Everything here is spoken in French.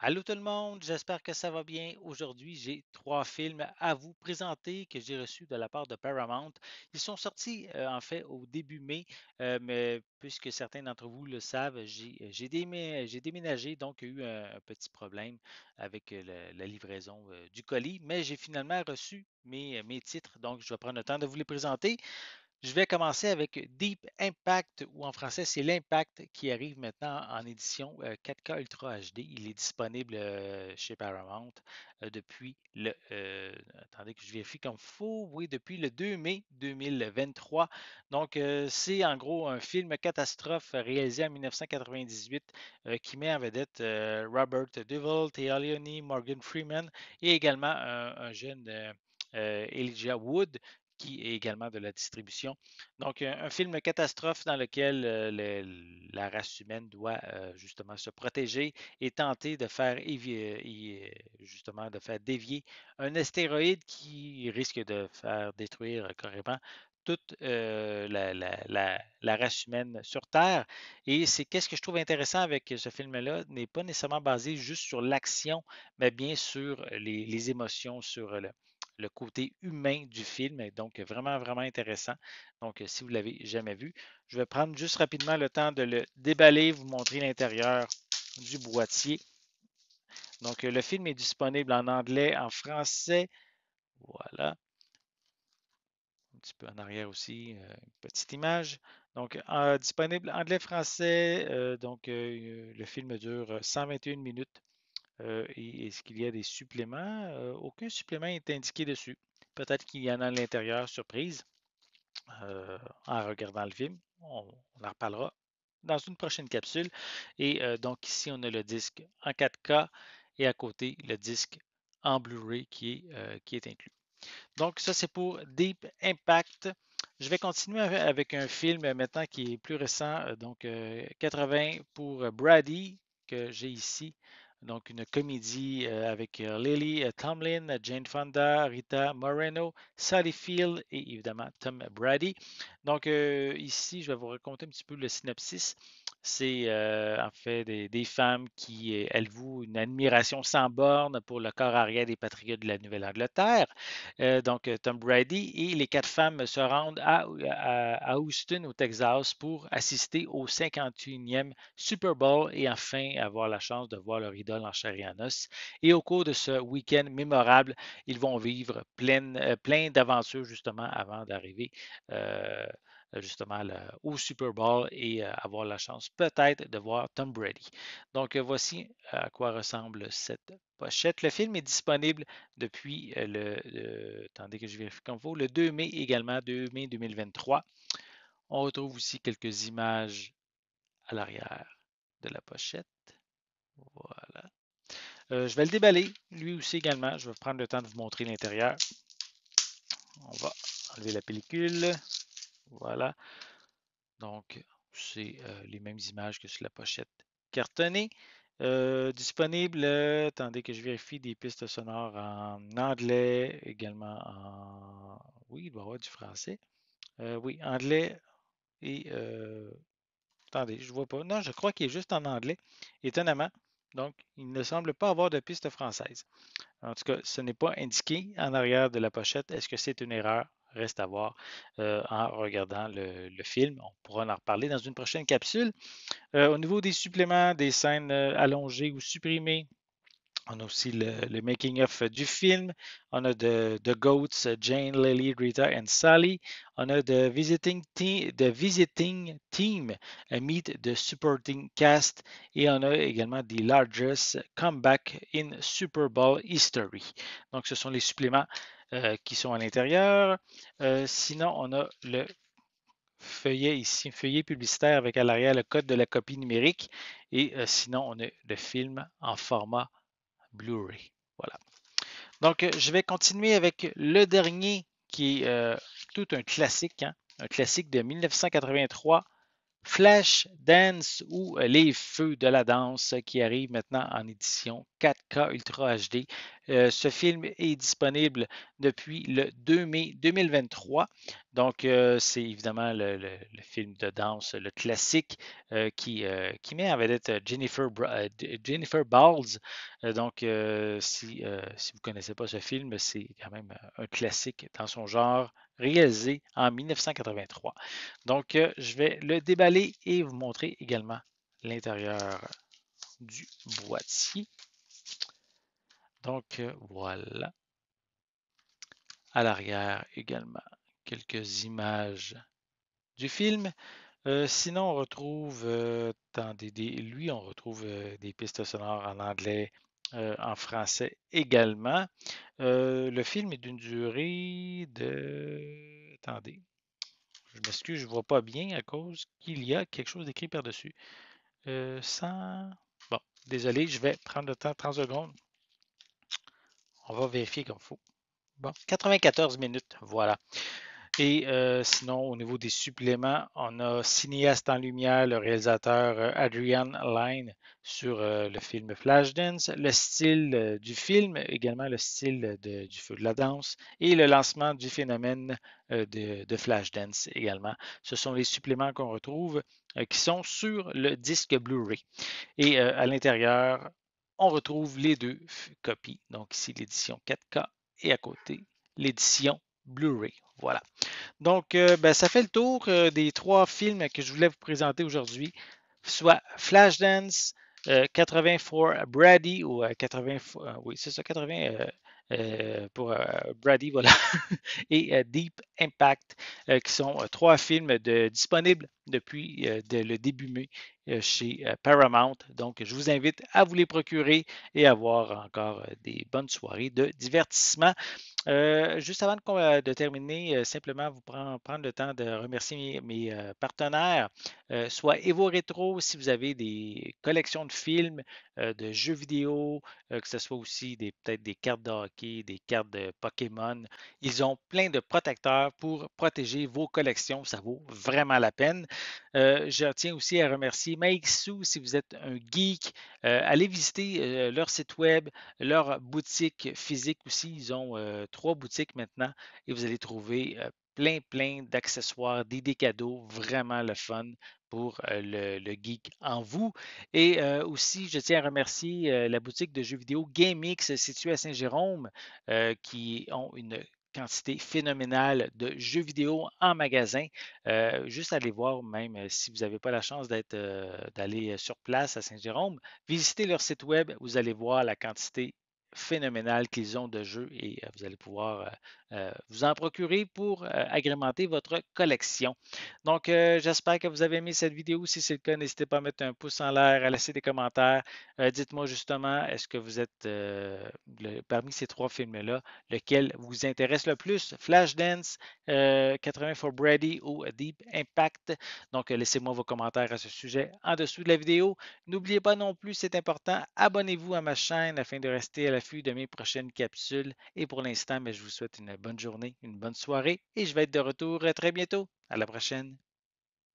Allô tout le monde, j'espère que ça va bien. Aujourd'hui, j'ai trois films à vous présenter que j'ai reçus de la part de Paramount. Ils sont sortis en fait au début mai, mais puisque certains d'entre vous le savent, j'ai déménagé, donc il y a eu un petit problème avec la livraison du colis, mais j'ai finalement reçu mes titres, donc je vais prendre le temps de vous les présenter. Je vais commencer avec Deep Impact, ou en français, c'est l'Impact qui arrive maintenant en édition 4K Ultra HD. Il est disponible chez Paramount depuis attendez que je vérifie comme faux, oui, depuis le 2 mai 2023. Donc, c'est en gros un film catastrophe réalisé en 1998 qui met en vedette Robert Duvall, Téa Leoni, Morgan Freeman et également un jeune Elijah Wood qui est également de la distribution. Donc, un film catastrophe dans lequel la race humaine doit justement se protéger et tenter de faire justement de faire dévier un astéroïde qui risque de faire détruire carrément toute la race humaine sur Terre. Et c'est qu'est-ce que je trouve intéressant avec ce film-là, n'est pas nécessairement basé juste sur l'action, mais bien sur les émotions, sur le côté humain du film. Donc, vraiment, vraiment intéressant. Donc, si vous ne l'avez jamais vu, je vais prendre juste rapidement le temps de le déballer, vous montrer l'intérieur du boîtier. Donc, le film est disponible en anglais, en français. Voilà. Un petit peu en arrière aussi, une petite image. Donc, disponible anglais-français. Le film dure 121 minutes. Et est-ce qu'il y a des suppléments? Aucun supplément est indiqué dessus. Peut-être qu'il y en a à l'intérieur, surprise, en regardant le film. On en reparlera dans une prochaine capsule. Et donc ici, on a le disque en 4K et à côté, le disque en Blu-ray qui est inclus. Donc ça, c'est pour Deep Impact. Je vais continuer avec un film maintenant qui est plus récent, 80 pour Brady, que j'ai ici. Donc une comédie avec Lily Tomlin, Jane Fonda, Rita Moreno, Sally Field et évidemment Tom Brady. Donc ici, je vais vous raconter un petit peu le synopsis. C'est en fait des femmes qui, elles vouent une admiration sans borne pour le corps arrière des patriotes de la Nouvelle-Angleterre. Tom Brady et les quatre femmes se rendent à Houston, au Texas, pour assister au 51e Super Bowl et enfin avoir la chance de voir leur idole en chair et en os. Et au cours de ce week-end mémorable, ils vont vivre plein d'aventures justement avant d'arriver euh, justement au Super Bowl et avoir la chance peut-être de voir Tom Brady. Donc voici à quoi ressemble cette pochette. Le film est disponible depuis attendez que je vérifie comme il faut, le 2 mai également, 2 mai 2023. On retrouve aussi quelques images à l'arrière de la pochette. Voilà. Je vais le déballer, lui aussi également. Je vais prendre le temps de vous montrer l'intérieur. On va enlever la pellicule. Voilà. Donc, c'est les mêmes images que sur la pochette cartonnée. Disponible, attendez que je vérifie des pistes sonores en anglais, également en... Oui, il doit y avoir du français. Oui, anglais et... attendez, je vois pas. Non, je crois qu'il est juste en anglais, étonnamment. Donc, il ne semble pas avoir de piste française. En tout cas, ce n'est pas indiqué en arrière de la pochette. Est-ce que c'est une erreur? Reste à voir en regardant le film. On pourra en reparler dans une prochaine capsule. Au niveau des suppléments, des scènes allongées ou supprimées, on a aussi le making-of du film. On a The Goats, Jane, Lily, Rita and Sally. On a The Visiting Team, Meet the Supporting Cast. Et on a également The Largest Comeback in Super Bowl History. Donc, ce sont les suppléments qui sont à l'intérieur. Sinon, on a le feuillet ici, un feuillet publicitaire avec à l'arrière le code de la copie numérique. Et sinon, on a le film en format Blu-ray. Voilà. Donc, je vais continuer avec le dernier qui est tout un classique de 1983, Flashdance ou Les Feux de la danse qui arrive maintenant en édition 4K Ultra HD. Ce film est disponible depuis le 2 mai 2023. Donc, c'est évidemment le film de danse, le classique qui met en vedette Jennifer Balls. Si vous ne connaissez pas ce film, c'est quand même un classique dans son genre, réalisé en 1983. Donc, je vais le déballer et vous montrer également l'intérieur du boîtier. Donc, voilà. À l'arrière également, quelques images du film. Sinon, on retrouve lui, on retrouve des pistes sonores en anglais, en français également. Le film est d'une durée de... Attendez, je m'excuse, je ne vois pas bien à cause qu'il y a quelque chose d'écrit par-dessus. 100... Bon, désolé, je vais prendre le temps, 30 secondes. On va vérifier comme il faut. Bon, 94 minutes, voilà. Et sinon, au niveau des suppléments, on a Cinéaste en lumière, le réalisateur Adrian Lyne sur le film Flashdance, le style du film, également le style du feu de la danse et le lancement du phénomène de Flashdance également. Ce sont les suppléments qu'on retrouve qui sont sur le disque Blu-ray. Et à l'intérieur, on retrouve les deux copies. Donc ici, l'édition 4K et à côté, l'édition Blu-ray. Voilà. Donc, ben, ça fait le tour des trois films que je voulais vous présenter aujourd'hui, soit Flashdance, 80 for Brady ou 80, oui, c'est ça, 80 pour Brady, voilà, et Deep Impact, qui sont trois films disponibles depuis le début mai chez Paramount. Donc, je vous invite à vous les procurer et à avoir encore des bonnes soirées de divertissement. Juste avant de terminer, simplement vous prendre le temps de remercier mes partenaires, soit Evo Retro, si vous avez des collections de films, de jeux vidéo, que ce soit aussi peut-être des cartes de hockey, des cartes de Pokémon. Ils ont plein de protecteurs pour protéger vos collections. Ça vaut vraiment la peine. Je tiens aussi à remercier Maixu, si vous êtes un geek. Allez visiter leur site web, leur boutique physique aussi. Ils ont trois boutiques maintenant et vous allez trouver plein d'accessoires, des cadeaux, vraiment le fun pour le geek en vous. Et aussi, je tiens à remercier la boutique de jeux vidéo GameX située à Saint-Jérôme qui ont une quantité phénoménale de jeux vidéo en magasin. Juste aller voir, même si vous n'avez pas la chance d'aller sur place à Saint-Jérôme, visitez leur site web, vous allez voir la quantité phénoménale qu'ils ont de jeux et vous allez pouvoir vous en procurer pour agrémenter votre collection. Donc, j'espère que vous avez aimé cette vidéo. Si c'est le cas, n'hésitez pas à mettre un pouce en l'air, à laisser des commentaires. Dites-moi justement, est-ce que vous êtes parmi ces trois films-là, lequel vous intéresse le plus? Flashdance, 80 for Brady ou Deep Impact? Donc, laissez-moi vos commentaires à ce sujet en dessous de la vidéo. N'oubliez pas non plus, c'est important, abonnez-vous à ma chaîne afin de rester à l'affût de mes prochaines capsules. Et pour l'instant, je vous souhaite une bonne journée, une bonne soirée et je vais être de retour très bientôt. À la prochaine.